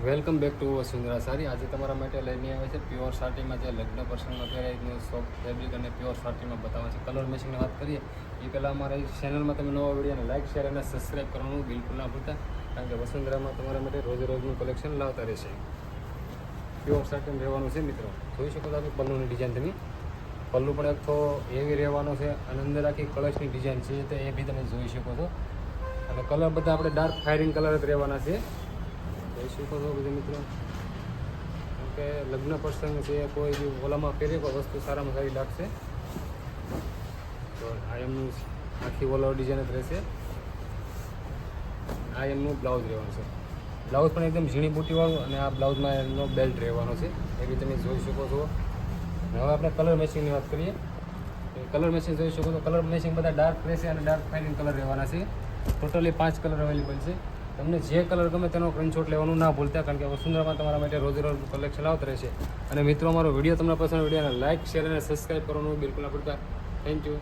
Welcome back to Vasundhara sari. આજે તમારા માટે લઈને આવે છે પ્યોર સાટીમાં જે લગ્ન પ્રસંગમાં પહેરાય સોફ્ટ ફેબ્રિક અને પ્યોર સાટીમાં બતાવે છે. કલર મેચિંગની વાત કરીએ એ પહેલાં અમારા ચેનલમાં તમે નવા વિડીયોને લાઇક શેર અને સબસ્ક્રાઈબ કરવાનું બિલકુલ ના ભૂલતા, કારણ કે વસુંધરામાં તમારા માટે રોજે રોજનું કલેક્શન લાવતા રહેશે. પ્યોર સાટીમાં રહેવાનું છે મિત્રો. જોઈ શકો છો આપણે પલ્લુની ડિઝાઇન, તમે પલ્લુ પણ એક તો એવી રહેવાનો છે અને અંદર આખી કલર્સની ડિઝાઇન છે તો એ બી તમે જોઈ શકો છો. અને કલર બધા આપણે ડાર્ક ફાયરિંગ કલર જ રહેવાના છે. જોઈ શકો છો બધા મિત્રો, કેમ કે લગ્ન પ્રસંગ છે, કોઈ બી ઓલામાં પહેરીએ કોઈ વસ્તુ સારામાં સારી લાગશે. તો આ એમનું આખી ઓલો ડિઝાઇન જ રહેશે. આ એમનું બ્લાઉઝ રહેવાનું છે. બ્લાઉઝ પણ એકદમ ઝીણી બુટીવાળું અને આ બ્લાઉઝમાં એમનો બેલ્ટ રહેવાનો છે, એ બી તમે જોઈ શકો છો. હવે આપણે કલર મેચિંગની વાત કરીએ. કલર મેચિંગ જોઈ શકો છો. કલર મેચિંગ બધા ડાર્ક રહેશે અને ડાર્ક ફાઇનિંગ કલર રહેવાના છે. ટોટલી 5 કલર અવેલેબલ છે. તમને જે કલર ગમે તેનો સ્ક્રીનશોટ લેવાનું ના ભૂલતા, કારણ કે વસુંધરામાં તમારા માટે રોજે રોજ કલેક્શન આવતા રહેશે. અને મિત્રો, અમારો વિડીયો તમને પસંદ વિડીયોને લાઇક શેર અને સબસ્ક્રાઈબ કરવાનું બિલકુલ ના ભૂલતા. Thank you.